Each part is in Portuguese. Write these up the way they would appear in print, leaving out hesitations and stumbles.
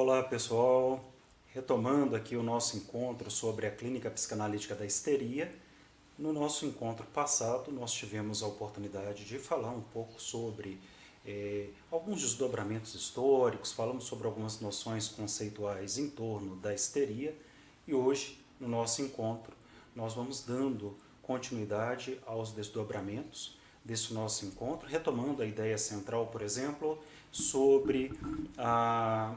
Olá pessoal, retomando aqui o nosso encontro sobre a clínica psicanalítica da histeria. No nosso encontro passado nós tivemos a oportunidade de falar um pouco sobre alguns desdobramentos históricos, falamos sobre algumas noções conceituais em torno da histeria e hoje, no nosso encontro, nós vamos dando continuidade aos desdobramentos desse nosso encontro, retomando a ideia central, por exemplo, sobre a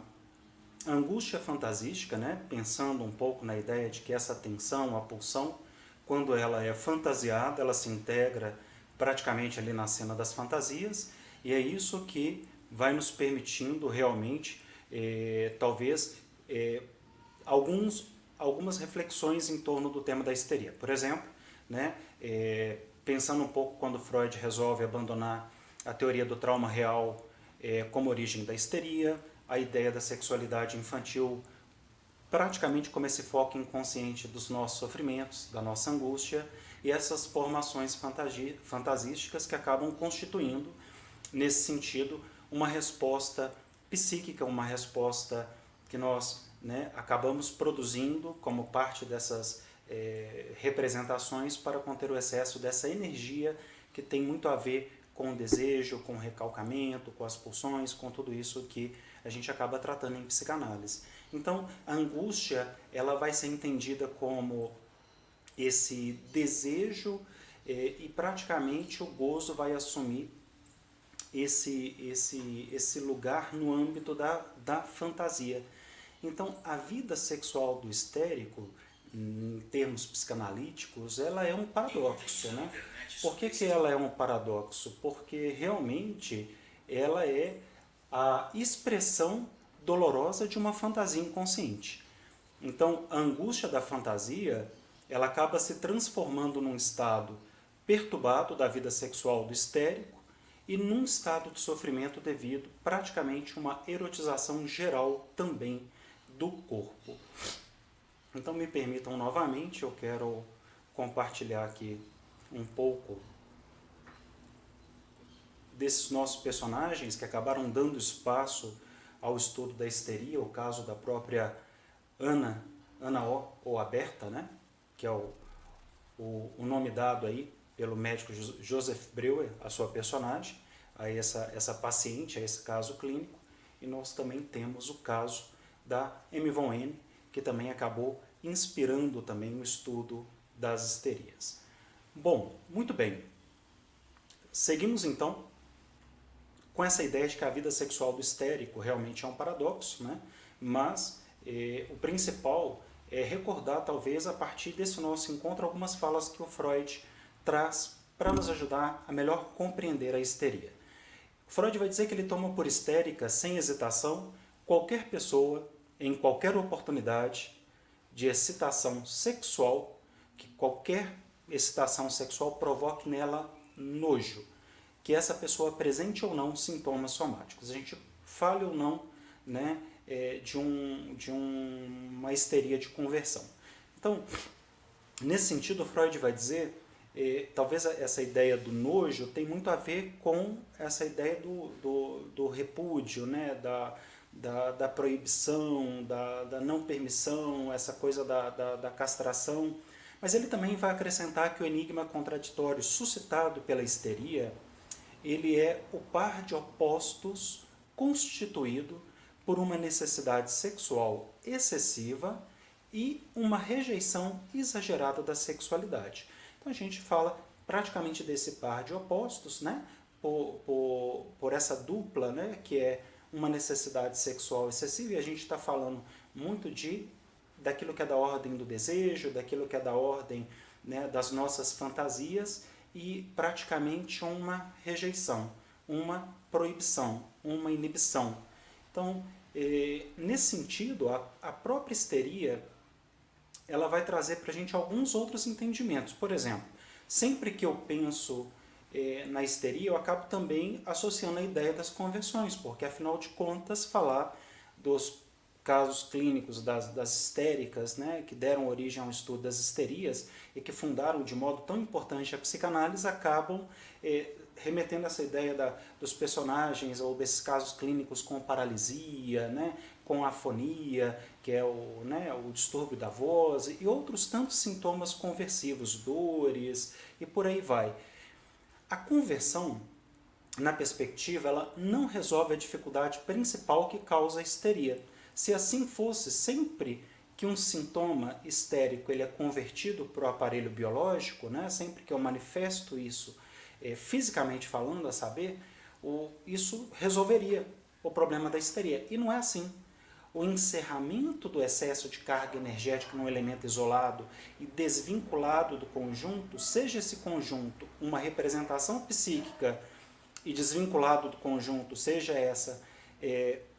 angústia fantasística, né? Pensando um pouco na ideia de que essa tensão, a pulsão, quando ela é fantasiada, ela se integra praticamente ali na cena das fantasias, e é isso que vai nos permitindo realmente, talvez, algumas reflexões em torno do tema da histeria. Por exemplo, né, pensando um pouco quando Freud resolve abandonar a teoria do trauma real como origem da histeria, a ideia da sexualidade infantil praticamente como esse foco inconsciente dos nossos sofrimentos, da nossa angústia e essas formações fantasísticas que acabam constituindo, nesse sentido, uma resposta psíquica, uma resposta que nós acabamos produzindo como parte dessas representações para conter o excesso dessa energia que tem muito a ver com o desejo, com o recalcamento, com as pulsões, com tudo isso que a gente acaba tratando em psicanálise. Então, a angústia ela vai ser entendida como esse desejo e praticamente o gozo vai assumir esse lugar no âmbito da fantasia. Então, a vida sexual do histérico, em termos psicanalíticos, ela é um paradoxo, né? Por que ela é um paradoxo? Porque realmente ela é a expressão dolorosa de uma fantasia inconsciente. Então, a angústia da fantasia, ela acaba se transformando num estado perturbado da vida sexual do histérico e num estado de sofrimento devido praticamente uma erotização geral também do corpo. Então me permitam novamente, eu quero compartilhar aqui um pouco desses nossos personagens que acabaram dando espaço ao estudo da histeria, o caso da própria Ana ou a Berta, né? Que é o nome dado aí pelo médico Joseph Breuer, a sua personagem, a essa paciente, a esse caso clínico, e nós também temos o caso da Amy von N, que também acabou inspirando também o estudo das histerias. Bom, muito bem. Seguimos então com essa ideia de que a vida sexual do histérico realmente é um paradoxo, né? Mas o principal é recordar, talvez, a partir desse nosso encontro, algumas falas que o Freud traz para nos ajudar a melhor compreender a histeria. Freud vai dizer que ele toma por histérica, sem hesitação, qualquer pessoa, em qualquer oportunidade de excitação sexual, que qualquer excitação sexual provoque nela nojo, que essa pessoa apresente ou não sintomas somáticos. A gente fale ou não de uma histeria de conversão. Então, nesse sentido, Freud vai dizer, talvez essa ideia do nojo tem muito a ver com essa ideia do repúdio, né? da proibição, da não permissão, essa coisa da castração. Mas ele também vai acrescentar que o enigma contraditório suscitado pela histeria, ele é o par de opostos constituído por uma necessidade sexual excessiva e uma rejeição exagerada da sexualidade. Então a gente fala praticamente desse par de opostos, né? por essa dupla, né? Que é uma necessidade sexual excessiva, e a gente está falando muito daquilo que é da ordem do desejo, daquilo que é da ordem, né, das nossas fantasias, e praticamente uma rejeição, uma proibição, uma inibição. Então, nesse sentido, a própria histeria ela vai trazer para a gente alguns outros entendimentos. Por exemplo, sempre que eu penso na histeria, eu acabo também associando a ideia das conversões, porque afinal de contas falar dos casos clínicos das histéricas, né, que deram origem ao estudo das histerias e que fundaram de modo tão importante a psicanálise, acabam remetendo essa ideia dos personagens ou desses casos clínicos com paralisia, né, com afonia, que é o distúrbio da voz, e outros tantos sintomas conversivos, dores e por aí vai. A conversão, na perspectiva, ela não resolve a dificuldade principal que causa a histeria. Se assim fosse, sempre que um sintoma histérico ele é convertido para o aparelho biológico, né, sempre que eu manifesto isso fisicamente falando, a saber, isso resolveria o problema da histeria. E não é assim. O encerramento do excesso de carga energética num elemento isolado e desvinculado do conjunto, seja esse conjunto uma representação psíquica e desvinculado do conjunto, seja essa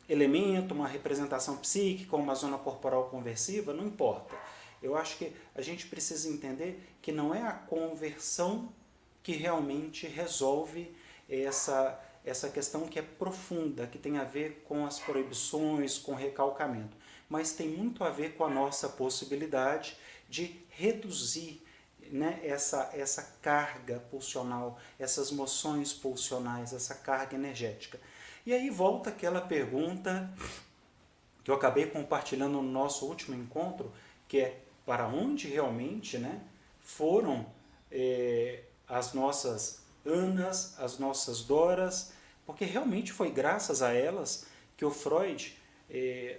elemento, uma representação psíquica, uma zona corporal conversiva, não importa. Eu acho que a gente precisa entender que não é a conversão que realmente resolve essa questão que é profunda, que tem a ver com as proibições, com o recalcamento, mas tem muito a ver com a nossa possibilidade de reduzir, né, essa carga pulsional, essas moções pulsionais, essa carga energética. E aí volta aquela pergunta que eu acabei compartilhando no nosso último encontro, que é para onde realmente, né, foram as nossas Anas, as nossas Doras, porque realmente foi graças a elas que o Freud,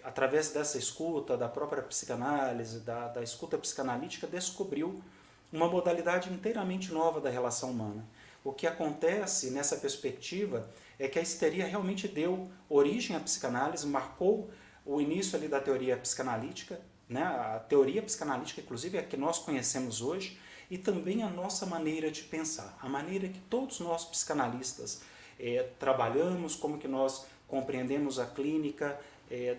através dessa escuta, da própria psicanálise, da escuta psicanalítica, descobriu uma modalidade inteiramente nova da relação humana. O que acontece nessa perspectiva é que a histeria realmente deu origem à psicanálise, marcou o início ali da teoria psicanalítica, né? A teoria psicanalítica, inclusive, é a que nós conhecemos hoje, e também a nossa maneira de pensar, a maneira que todos nós psicanalistas trabalhamos, como que nós compreendemos a clínica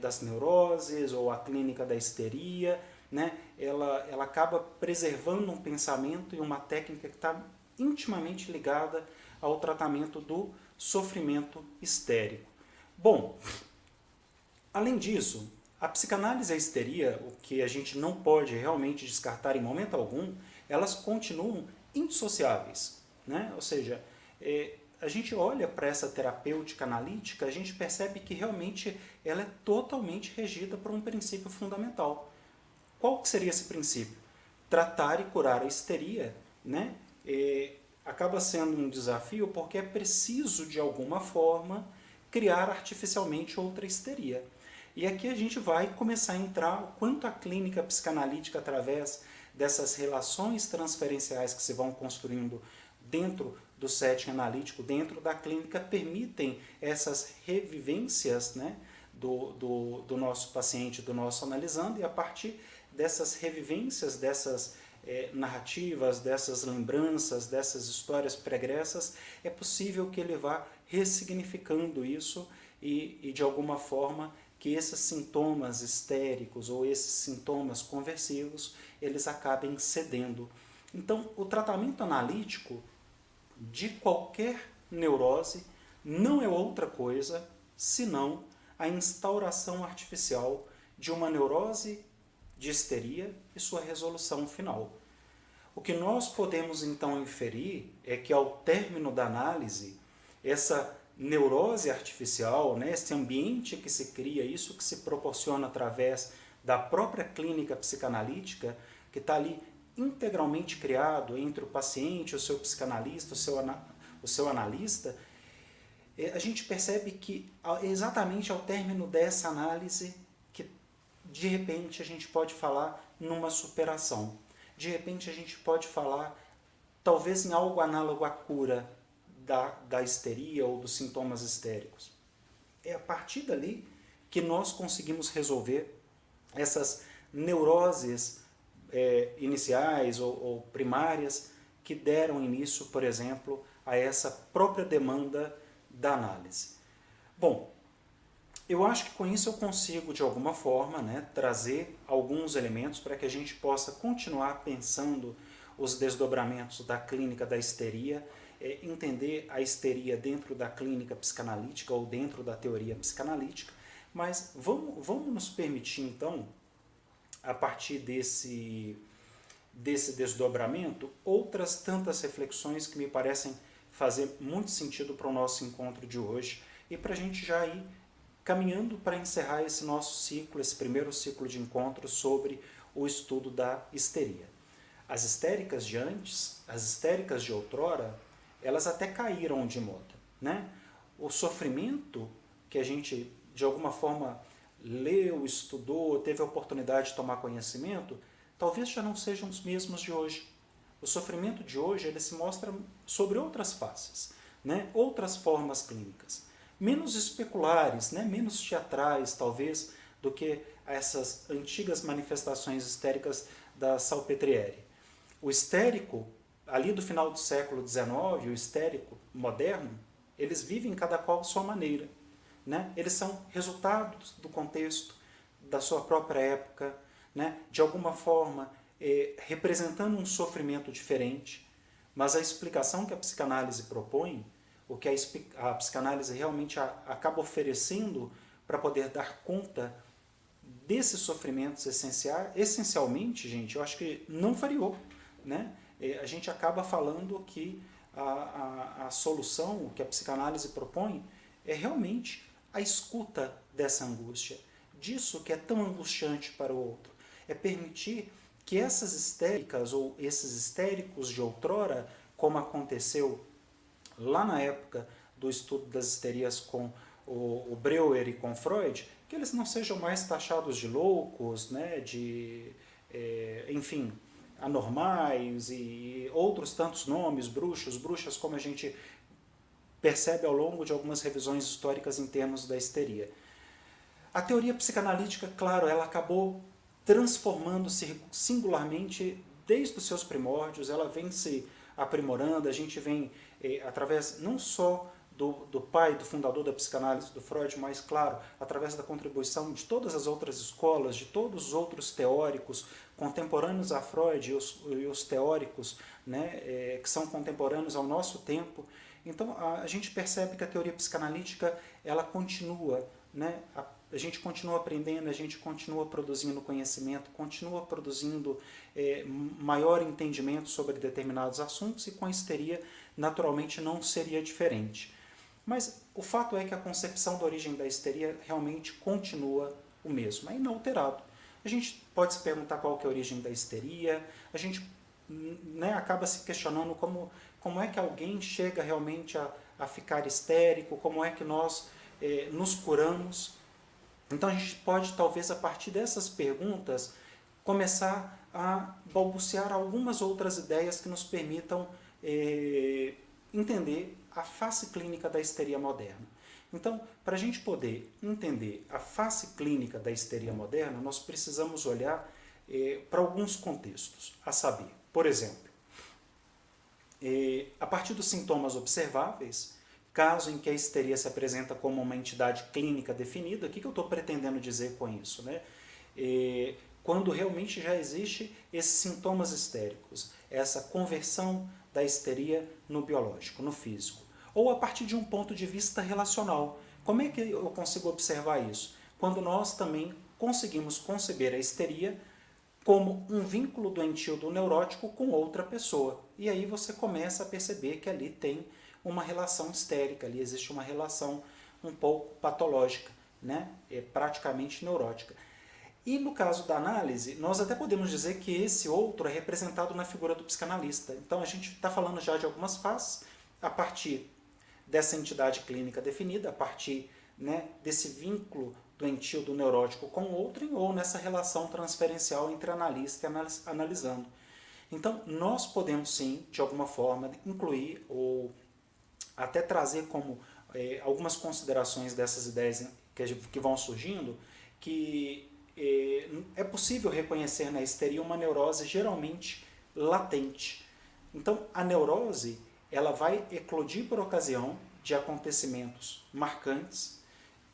das neuroses ou a clínica da histeria, né? Ela acaba preservando um pensamento e uma técnica que está intimamente ligada ao tratamento do sofrimento histérico. Bom, além disso, a psicanálise e a histeria, o que a gente não pode realmente descartar em momento algum, elas continuam indissociáveis, né? Ou seja, a gente olha para essa terapêutica analítica, a gente percebe que realmente ela é totalmente regida por um princípio fundamental. Qual que seria esse princípio? Tratar e curar a histeria, né? Acaba sendo um desafio porque é preciso, de alguma forma, criar artificialmente outra histeria. E aqui a gente vai começar a entrar o quanto a clínica psicanalítica, através dessas relações transferenciais que se vão construindo dentro do setting analítico, dentro da clínica, permitem essas revivências, né, do nosso paciente, do nosso analisando, e a partir dessas revivências, dessas narrativas, dessas lembranças, dessas histórias pregressas, é possível que ele vá ressignificando isso e de alguma forma, que esses sintomas histéricos ou esses sintomas conversivos, eles acabem cedendo. Então, o tratamento analítico de qualquer neurose não é outra coisa senão a instauração artificial de uma neurose de histeria e sua resolução final. O que nós podemos então inferir é que, ao término da análise, essa neurose artificial, né, esse ambiente que se cria, isso que se proporciona através da própria clínica psicanalítica, que está ali integralmente criado entre o paciente, o seu psicanalista, o seu analista, a gente percebe que exatamente ao término dessa análise que de repente a gente pode falar numa superação. De repente a gente pode falar talvez em algo análogo à cura da histeria ou dos sintomas histéricos. É a partir dali que nós conseguimos resolver essas neuroses iniciais ou primárias que deram início, por exemplo, a essa própria demanda da análise. Bom, eu acho que com isso eu consigo, de alguma forma, né, trazer alguns elementos para que a gente possa continuar pensando os desdobramentos da clínica da histeria, entender a histeria dentro da clínica psicanalítica ou dentro da teoria psicanalítica, mas vamos nos permitir, então, a partir desse desdobramento, outras tantas reflexões que me parecem fazer muito sentido para o nosso encontro de hoje e para a gente já ir caminhando para encerrar esse nosso ciclo, esse primeiro ciclo de encontros sobre o estudo da histeria. As histéricas de antes, as histéricas de outrora, elas até caíram de moda, né? O sofrimento que a gente, de alguma forma, leu, estudou, teve a oportunidade de tomar conhecimento, talvez já não sejam os mesmos de hoje. O sofrimento de hoje ele se mostra sobre outras faces, né? Outras formas clínicas, menos especulares, né? Menos teatrais, talvez, do que essas antigas manifestações histéricas da Salpêtrière. O histérico, ali do final do século XIX, o histérico moderno, eles vivem cada qual à sua maneira, né? Eles são resultados do contexto, da sua própria época, né? De alguma forma, representando um sofrimento diferente, mas a explicação que a psicanálise propõe, o que a psicanálise realmente acaba oferecendo para poder dar conta desses sofrimentos essencialmente, gente, eu acho que não variou, né? A gente acaba falando que a solução, o que a psicanálise propõe, é realmente a escuta dessa angústia, disso que é tão angustiante para o outro. É permitir que essas histéricas ou esses histéricos de outrora, como aconteceu lá na época do estudo das histerias com o Breuer e com Freud, que eles não sejam mais taxados de loucos, né, enfim, anormais e outros tantos nomes, bruxos, bruxas, como a gente percebe ao longo de algumas revisões históricas em termos da histeria. A teoria psicanalítica, claro, ela acabou transformando-se singularmente desde os seus primórdios, ela vem se aprimorando, a gente vem, através não só do pai, do fundador da psicanálise, do Freud, mas, claro, através da contribuição de todas as outras escolas, de todos os outros teóricos contemporâneos a Freud e os teóricos, né, que são contemporâneos ao nosso tempo. Então, a gente percebe que a teoria psicanalítica, ela continua, né, a gente continua aprendendo, a gente continua produzindo conhecimento, continua produzindo maior entendimento sobre determinados assuntos, e com a histeria, naturalmente, não seria diferente. Mas o fato é que a concepção da origem da histeria realmente continua o mesmo, é inalterado. A gente pode se perguntar qual que é a origem da histeria, a gente, né, acaba se questionando como é que alguém chega realmente a ficar histérico, como é que nós nos curamos. Então a gente pode, talvez, a partir dessas perguntas, começar a balbuciar algumas outras ideias que nos permitam entender a face clínica da histeria moderna. Então, para a gente poder entender a face clínica da histeria moderna, nós precisamos olhar para alguns contextos, a saber, por exemplo, a partir dos sintomas observáveis, caso em que a histeria se apresenta como uma entidade clínica definida, o que eu estou pretendendo dizer com isso, né? Quando realmente já existe esses sintomas histéricos, essa conversão da histeria no biológico, no físico. Ou a partir de um ponto de vista relacional. Como é que eu consigo observar isso? Quando nós também conseguimos conceber a histeria como um vínculo doentio do neurótico com outra pessoa. E aí você começa a perceber que ali tem uma relação histérica, ali existe uma relação um pouco patológica, né? Praticamente neurótica. E no caso da análise, nós até podemos dizer que esse outro é representado na figura do psicanalista. Então a gente está falando já de algumas faces, a partir dessa entidade clínica definida, a partir, né, desse vínculo doentio do neurótico com o outro, ou nessa relação transferencial entre analista e analisando. Então nós podemos sim, de alguma forma, incluir ou até trazer como algumas considerações dessas ideias que vão surgindo, que é possível reconhecer na histeria uma neurose geralmente latente. Então, a neurose ela vai eclodir por ocasião de acontecimentos marcantes,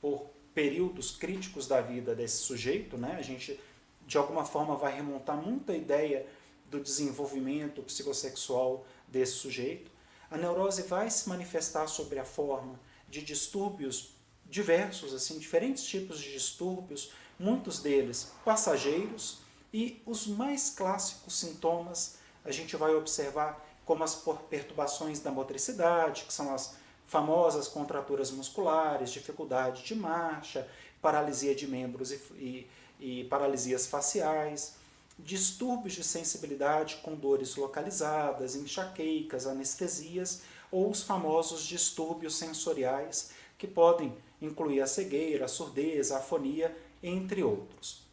por períodos críticos da vida desse sujeito, né? A gente, de alguma forma, vai remontar muita ideia do desenvolvimento psicossexual desse sujeito. A neurose vai se manifestar sob a forma de distúrbios diversos, assim, diferentes tipos de distúrbios, muitos deles passageiros, e os mais clássicos sintomas a gente vai observar como as perturbações da motricidade, que são as famosas contraturas musculares, dificuldade de marcha, paralisia de membros e paralisias faciais, distúrbios de sensibilidade com dores localizadas, enxaquecas, anestesias ou os famosos distúrbios sensoriais, que podem incluir a cegueira, a surdez, a afonia, entre outros.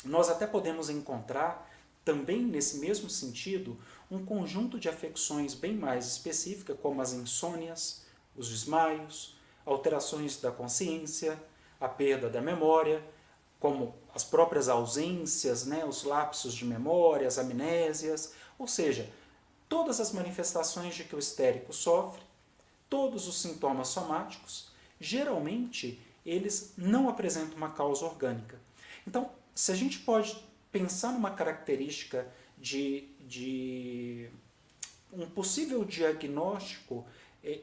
Nós até podemos encontrar, também nesse mesmo sentido, um conjunto de afecções bem mais específicas, como as insônias, os desmaios, alterações da consciência, a perda da memória, como as próprias ausências, né, os lapsos de memória, as amnésias, ou seja, todas as manifestações de que o histérico sofre, todos os sintomas somáticos, geralmente eles não apresentam uma causa orgânica. Então, se a gente pode pensar numa característica de um possível diagnóstico,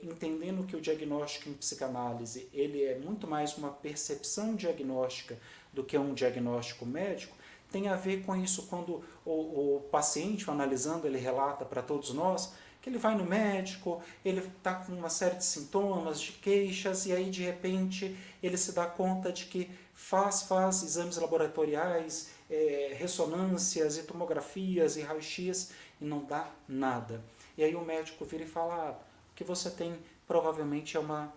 entendendo que o diagnóstico em psicanálise ele é muito mais uma percepção diagnóstica do que um diagnóstico médico, tem a ver com isso quando o paciente, analisando, ele relata para todos nós que ele vai no médico, ele está com uma série de sintomas, de queixas, e aí de repente ele se dá conta de que faz exames laboratoriais, ressonâncias e tomografias e raio-x e não dá nada. E aí o médico vira e fala, o que você tem provavelmente é uma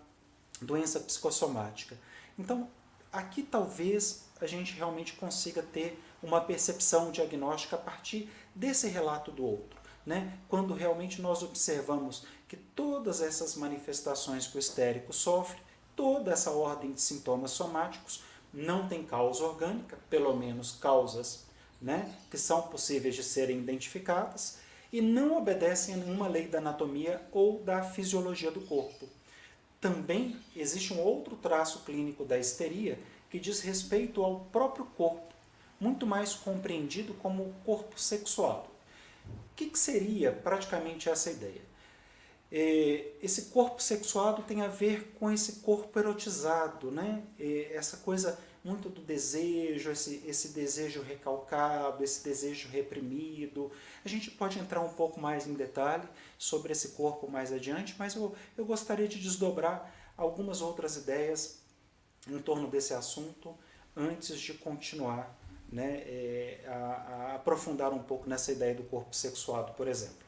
doença psicossomática. Então, aqui talvez a gente realmente consiga ter uma percepção diagnóstica a partir desse relato do outro, né? Quando realmente nós observamos que todas essas manifestações que o histérico sofre, toda essa ordem de sintomas somáticos, não tem causa orgânica, pelo menos causas, né, que são possíveis de serem identificadas, e não obedecem a nenhuma lei da anatomia ou da fisiologia do corpo. Também existe um outro traço clínico da histeria que diz respeito ao próprio corpo, muito mais compreendido como o corpo sexuado. O que seria praticamente essa ideia? Esse corpo sexuado tem a ver com esse corpo erotizado, né? Essa coisa muito do desejo, esse desejo recalcado, esse desejo reprimido. A gente pode entrar um pouco mais em detalhe sobre esse corpo mais adiante, mas eu gostaria de desdobrar algumas outras ideias em torno desse assunto antes de continuar, né, a aprofundar um pouco nessa ideia do corpo sexuado, por exemplo.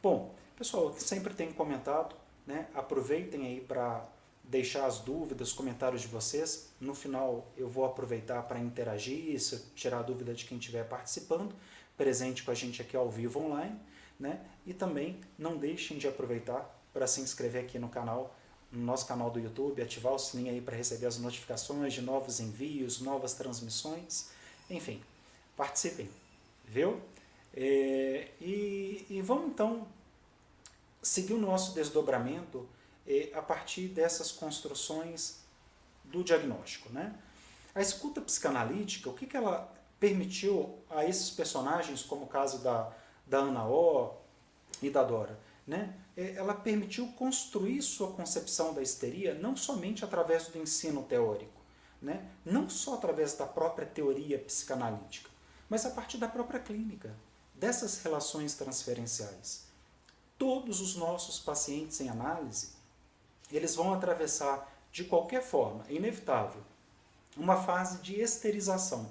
Bom, pessoal, sempre tenho comentado, né, aproveitem aí para deixar as dúvidas, os comentários de vocês. No final eu vou aproveitar para interagir, tirar a dúvida de quem estiver participando, presente com a gente aqui ao vivo online, né? E também não deixem de aproveitar para se inscrever aqui no canal, no nosso canal do YouTube, ativar o sininho aí para receber as notificações de novos envios, novas transmissões, enfim, participem, viu? E vamos então seguir o nosso desdobramento a partir dessas construções do diagnóstico, né? A escuta psicanalítica, o que ela permitiu a esses personagens, como o caso da Ana O e da Dora, né? Ela permitiu construir sua concepção da histeria não somente através do ensino teórico, né? Não só através da própria teoria psicanalítica, mas a partir da própria clínica, dessas relações transferenciais. Todos os nossos pacientes em análise, eles vão atravessar, de qualquer forma, é inevitável, uma fase de esterização.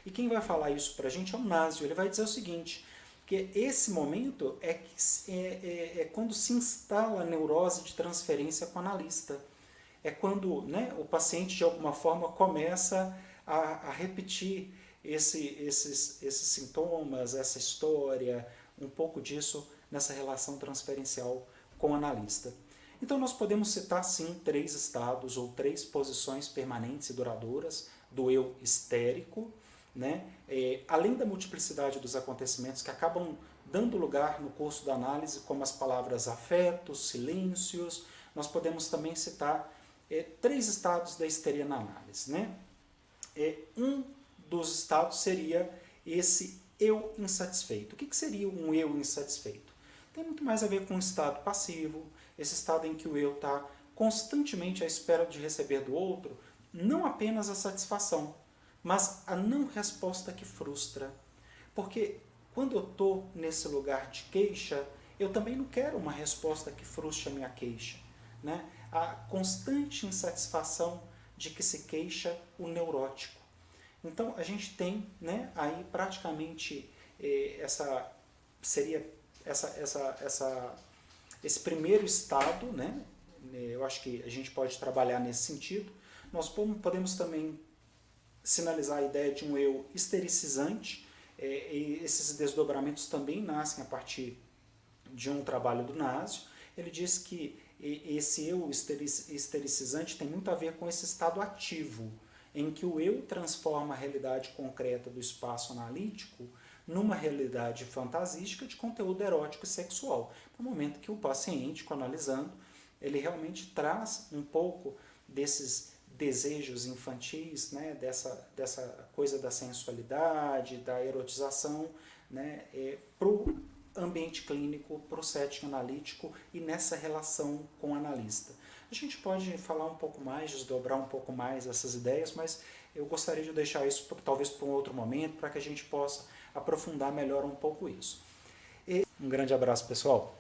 E quem vai falar isso para a gente é o Nasio. Ele vai dizer o seguinte, que esse momento é quando se instala a neurose de transferência com o analista. É quando, né, o paciente, de alguma forma, começa a repetir esses sintomas, essa história, um pouco disso nessa relação transferencial com o analista. Então nós podemos citar sim 3 estados ou 3 posições permanentes e duradouras do eu histérico, né? Além da multiplicidade dos acontecimentos que acabam dando lugar no curso da análise, como as palavras afetos, silêncios, nós podemos também citar 3 estados da histeria na análise, né? Um dos estados seria esse eu insatisfeito. O que seria um eu insatisfeito? Tem muito mais a ver com o estado passivo, esse estado em que o eu está constantemente à espera de receber do outro não apenas a satisfação, mas a não resposta que frustra. Porque quando eu estou nesse lugar de queixa, eu também não quero uma resposta que frustre a minha queixa, né, a constante insatisfação de que se queixa o neurótico. Então a gente tem, né, aí praticamente esse primeiro estado, né, eu acho que a gente pode trabalhar nesse sentido. Nós podemos também sinalizar a ideia de um eu estericizante, e esses desdobramentos também nascem a partir de um trabalho do Nasio. Ele diz que esse eu estericizante tem muito a ver com esse estado ativo, em que o eu transforma a realidade concreta do espaço analítico numa realidade fantasística de conteúdo erótico e sexual. No momento que o paciente, analisando, ele realmente traz um pouco desses desejos infantis, né, dessa coisa da sensualidade, da erotização, né, para o ambiente clínico, para o setting analítico e nessa relação com o analista. A gente pode falar um pouco mais, desdobrar um pouco mais essas ideias, mas eu gostaria de deixar isso talvez para um outro momento, para que a gente possa aprofundar melhor um pouco isso. E um grande abraço, pessoal!